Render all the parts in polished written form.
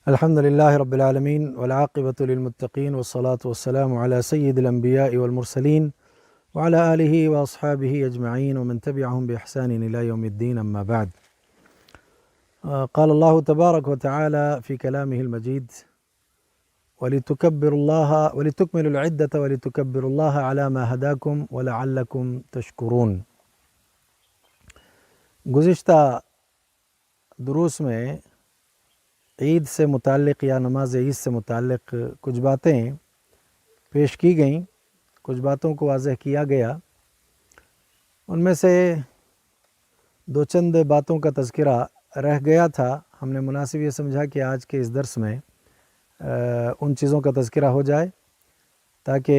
الحمد للہ رب العالمین والعاقبۃ للمتقین والصلاة والسلام علی سید الانبیاء والمرسلین وعلی آلہ واصحابہ اجمعین ومن تبعهم بإحسان إلی یوم الدین اما بعد. قال اللہ تبارک وتعالی فی کلامہ المجید وَلِتُكَبِّرُوا اللَّهَ وَلِتُكْمِلُوا الْعِدَّةَ وَلِتُكَبِّرُوا اللَّهَ عَلَى مَا هَدَاكُمْ وَلَعَلَّكُمْ تَشْكُرُونَ. گزشتہ دروس میں عید سے متعلق یا نماز عید سے متعلق کچھ باتیں پیش کی گئیں، کچھ باتوں کو واضح کیا گیا. ان میں سے دو چند باتوں کا تذکرہ رہ گیا تھا. ہم نے مناسب یہ سمجھا کہ آج کے اس درس میں ان چیزوں کا تذکرہ ہو جائے تاکہ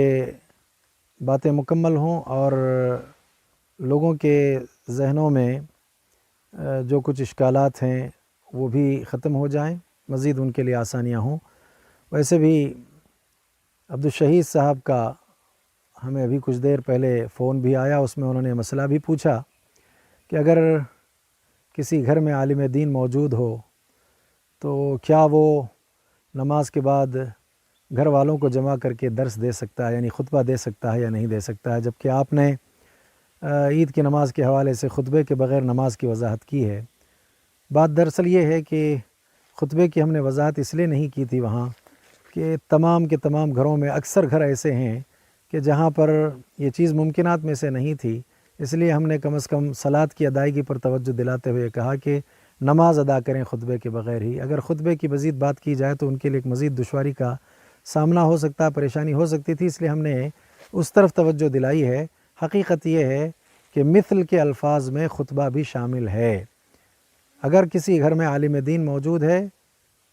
باتیں مکمل ہوں اور لوگوں کے ذہنوں میں جو کچھ اشکالات ہیں وہ بھی ختم ہو جائیں، مزید ان کے لیے آسانیاں ہوں. ویسے بھی عبدالشہید صاحب کا ہمیں ابھی کچھ دیر پہلے فون بھی آیا، اس میں انہوں نے مسئلہ بھی پوچھا کہ اگر کسی گھر میں عالم دین موجود ہو تو کیا وہ نماز کے بعد گھر والوں کو جمع کر کے درس دے سکتا ہے، یعنی خطبہ دے سکتا ہے یا نہیں دے سکتا ہے، جبکہ آپ نے عید کی نماز کے حوالے سے خطبے کے بغیر نماز کی وضاحت کی ہے. بات دراصل یہ ہے کہ خطبے کی ہم نے وضاحت اس لیے نہیں کی تھی وہاں کہ تمام کے تمام گھروں میں اکثر گھر ایسے ہیں کہ جہاں پر یہ چیز ممکنات میں سے نہیں تھی، اس لیے ہم نے کم از کم صلاۃ کی ادائیگی پر توجہ دلاتے ہوئے کہا کہ نماز ادا کریں خطبے کے بغیر ہی. اگر خطبے کی مزید بات کی جائے تو ان کے لیے ایک مزید دشواری کا سامنا ہو سکتا، پریشانی ہو سکتی تھی، اس لیے ہم نے اس طرف توجہ دلائی ہے. حقیقت یہ ہے کہ مثل کے الفاظ میں خطبہ بھی شامل ہے. اگر کسی گھر میں عالم دین موجود ہے،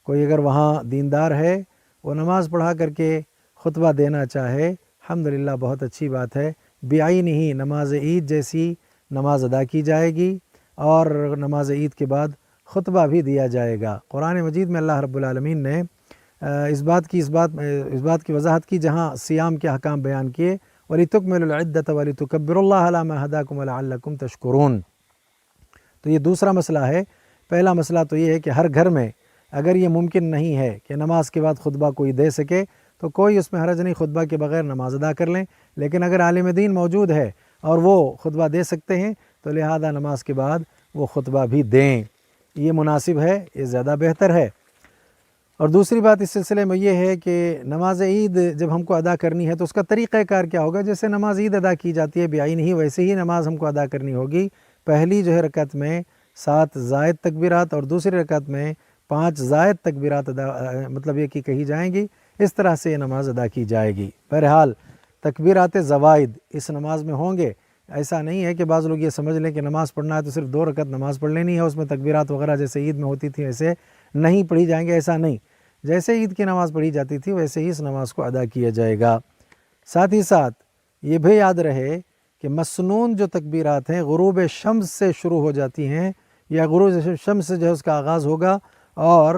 کوئی اگر وہاں دیندار ہے، وہ نماز پڑھا کر کے خطبہ دینا چاہے، الحمدللہ بہت اچھی بات ہے. بعین ہی نماز عید جیسی نماز ادا کی جائے گی اور نماز عید کے بعد خطبہ بھی دیا جائے گا. قرآن مجید میں اللہ رب العالمین نے اس بات کی وضاحت کی جہاں صیام کے احکام بیان کیے. وَلِتُكْمِلُوا الْعِدَّةَ وَلِتُكَبِّرُوا اللَّهَ عَلَى مَا هَدَاكُمْ وَلَعَلَّكُمْ تَشْكُرُونَ. تو یہ دوسرا مسئلہ ہے. پہلا مسئلہ تو یہ ہے کہ ہر گھر میں اگر یہ ممکن نہیں ہے کہ نماز کے بعد خطبہ کوئی دے سکے تو کوئی اس میں حرج نہیں، خطبہ کے بغیر نماز ادا کر لیں. لیکن اگر عالم دین موجود ہے اور وہ خطبہ دے سکتے ہیں تو لہذا نماز کے بعد وہ خطبہ بھی دیں، یہ مناسب ہے، یہ زیادہ بہتر ہے. اور دوسری بات اس سلسلے میں یہ ہے کہ نماز عید جب ہم کو ادا کرنی ہے تو اس کا طریقہ کار کیا ہوگا. جیسے نماز عید ادا کی جاتی ہے بعین ہی، ویسے ہی نماز ہم کو ادا کرنی ہوگی. پہلی جو ہے رکعت میں 7 زائد تکبیرات اور دوسری رکعت میں 5 زائد تکبیرات مطلب یہ کہ کہی جائیں گی. اس طرح سے یہ نماز ادا کی جائے گی. بہرحال تکبیرات زوائد اس نماز میں ہوں گے. ایسا نہیں ہے کہ بعض لوگ یہ سمجھ لیں کہ نماز پڑھنا ہے تو صرف 2 رکعت نماز پڑھ لینی ہے، اس میں تکبیرات وغیرہ جیسے عید میں ہوتی تھی ایسے نہیں پڑھی جائیں گے. ایسا نہیں، جیسے عید کی نماز پڑھی جاتی تھی ویسے ہی اس نماز کو ادا کیا جائے گا. ساتھ ہی ساتھ یہ بھی یاد رہے کہ مسنون جو تکبیرات ہیں غروب شمس سے شروع ہو جاتی ہیں، یا غروب شمس سے جو ہے اس کا آغاز ہوگا اور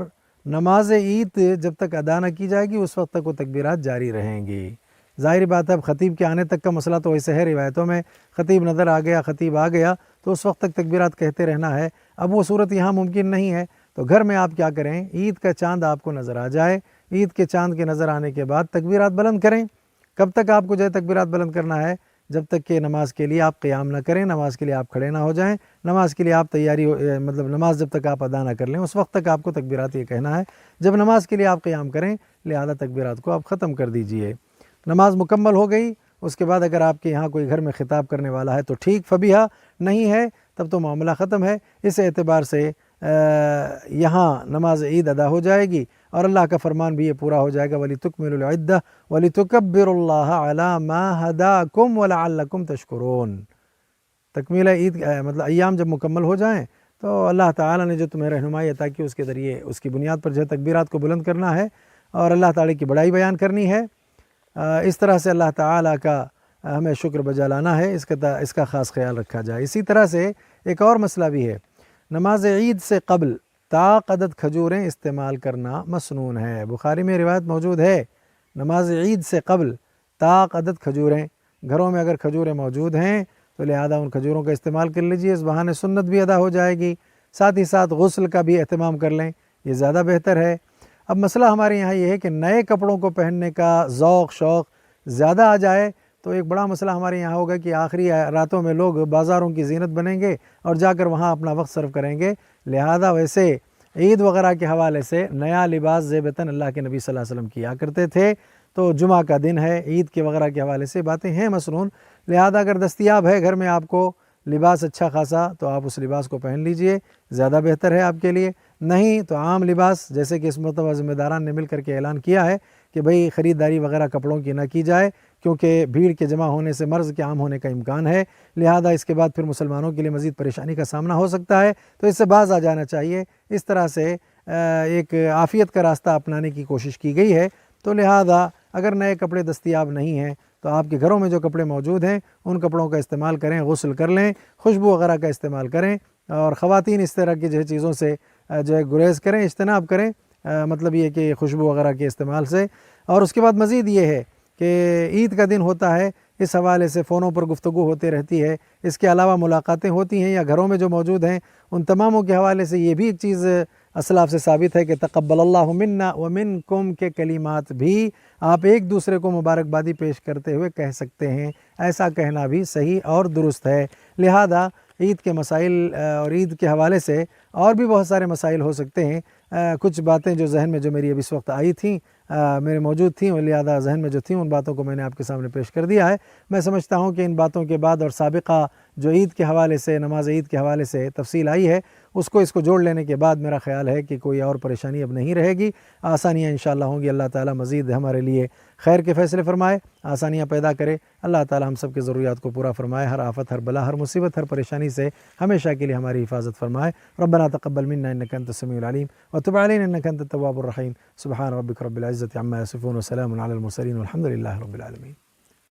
نماز عید جب تک ادا نہ کی جائے گی اس وقت تک وہ تکبیرات جاری رہیں گی. ظاہر بات ہے اب خطیب کے آنے تک کا مسئلہ تو ویسے ہے، روایتوں میں خطیب نظر آ گیا، خطیب آ گیا تو اس وقت تک تکبیرات کہتے رہنا ہے. اب وہ صورت یہاں ممکن نہیں ہے، تو گھر میں آپ کیا کریں، عید کا چاند آپ کو نظر آ جائے، عید کے چاند کے نظر آنے کے بعد تکبیرات بلند کریں. کب تک آپ کو جو ہے تکبیرات بلند کرنا ہے؟ جب تک کہ نماز کے لیے آپ قیام نہ کریں، نماز کے لیے آپ کھڑے نہ ہو جائیں، نماز کے لیے آپ تیاری مطلب نماز جب تک آپ ادا نہ کر لیں اس وقت تک آپ کو تکبیرات یہ کہنا ہے. جب نماز کے لیے آپ قیام کریں لہذا تکبیرات کو آپ ختم کر دیجئے. نماز مکمل ہو گئی، اس کے بعد اگر آپ کے یہاں کوئی گھر میں خطاب کرنے والا ہے تو ٹھیک، فبیہا، نہیں ہے تب تو معاملہ ختم ہے. اس اعتبار سے یہاں نماز عید ادا ہو جائے گی اور اللہ کا فرمان بھی یہ پورا ہو جائے گا. وَلِتُكْمِلُوا الْعِدَّةَ وَلِتُكَبِّرُوا اللَّهَ عَلَى مَا هَدَاكُمْ وَلَعَلَّكُمْ تَشْكُرُونَ. تکمیل عید مطلب ایام جب مکمل ہو جائیں تو اللہ تعالیٰ نے جو تمہیں رہنمائی عطا کی اس کے ذریعے اس کی بنیاد پر جو ہے تکبیرات کو بلند کرنا ہے اور اللہ تعالیٰ کی بڑائی بیان کرنی ہے. اس طرح سے اللہ تعالیٰ کا ہمیں شکر بجا لانا ہے، اس کا خاص خیال رکھا جائے. اسی طرح سے ایک اور مسئلہ بھی ہے، نماز عید سے قبل طاق عدد کھجوریں استعمال کرنا مسنون ہے. بخاری میں روایت موجود ہے، نماز عید سے قبل طاق عدد کھجوریں، گھروں میں اگر کھجوریں موجود ہیں تو لہذا ان کھجوروں کا استعمال کر لیجئے، اس بہانے سنت بھی ادا ہو جائے گی. ساتھ ہی ساتھ غسل کا بھی اہتمام کر لیں، یہ زیادہ بہتر ہے. اب مسئلہ ہمارے یہاں یہ ہے کہ نئے کپڑوں کو پہننے کا ذوق شوق زیادہ آ جائے تو ایک بڑا مسئلہ ہمارے یہاں ہوگا کہ آخری راتوں میں لوگ بازاروں کی زینت بنیں گے اور جا کر وہاں اپنا وقت صرف کریں گے. لہذا ویسے عید وغیرہ کے حوالے سے نیا لباس زیب تن اللہ کے نبی صلی اللہ علیہ وسلم کیا کرتے تھے. تو جمعہ کا دن ہے، عید کے وغیرہ کے حوالے سے باتیں ہیں مسنون. لہذا اگر دستیاب ہے گھر میں آپ کو لباس اچھا خاصا تو آپ اس لباس کو پہن لیجئے، زیادہ بہتر ہے آپ کے لیے. نہیں تو عام لباس، جیسے کہ اس مرتبہ ذمہ داران نے مل کر کے اعلان کیا ہے کہ بھئی خریداری وغیرہ کپڑوں کی نہ کی جائے کیونکہ بھیڑ کے جمع ہونے سے مرض کے عام ہونے کا امکان ہے. لہذا اس کے بعد پھر مسلمانوں کے لیے مزید پریشانی کا سامنا ہو سکتا ہے، تو اس سے باز آ جانا چاہیے. اس طرح سے ایک عافیت کا راستہ اپنانے کی کوشش کی گئی ہے. تو لہذا اگر نئے کپڑے دستیاب نہیں ہیں تو آپ کے گھروں میں جو کپڑے موجود ہیں ان کپڑوں کا استعمال کریں، غسل کر لیں، خوشبو وغیرہ کا استعمال کریں. اور خواتین اس طرح کی جو ہے چیزوں سے جو ہے گریز کریں، اجتناب کریں، مطلب یہ کہ خوشبو وغیرہ کے استعمال سے. اور اس کے بعد مزید یہ ہے کہ عید کا دن ہوتا ہے، اس حوالے سے فونوں پر گفتگو ہوتی رہتی ہے، اس کے علاوہ ملاقاتیں ہوتی ہیں یا گھروں میں جو موجود ہیں ان تماموں کے حوالے سے یہ بھی ایک چیز اسلاف سے ثابت ہے کہ تقبل اللہ منا ومنکم کے کلمات بھی آپ ایک دوسرے کو مبارکبادی پیش کرتے ہوئے کہہ سکتے ہیں. ایسا کہنا بھی صحیح اور درست ہے. لہذا عید کے مسائل اور عید کے حوالے سے اور بھی بہت سارے مسائل ہو سکتے ہیں. کچھ باتیں جو ذہن میں جو میری اب اس وقت آئی تھیں، میرے موجود تھیں، اور لہذا ذہن میں جو تھیں ان باتوں کو میں نے آپ کے سامنے پیش کر دیا ہے. میں سمجھتا ہوں کہ ان باتوں کے بعد اور سابقہ جو عید کے حوالے سے، نماز عید کے حوالے سے تفصیل آئی ہے، اس کو جوڑ لینے کے بعد میرا خیال ہے کہ کوئی اور پریشانی اب نہیں رہے گی. آسانیاں انشاءاللہ ہوں گی. اللہ تعالیٰ مزید ہمارے لیے خیر کے فیصلے فرمائے، آسانیاں پیدا کرے. اللہ تعالیٰ ہم سب کے ضروریات کو پورا فرمائے، ہر آفت، ہر بلا، ہر مصیبت، ہر پریشانی سے ہمیشہ کے لیے ہماری حفاظت فرمائے. ربنا تقبل منا انك انت السميع العليم وتب علينا انك انت التواب الرحيم. سبحان ربك رب العزة عما يصفون وسلام على المرسلين والحمد لله رب العالمين.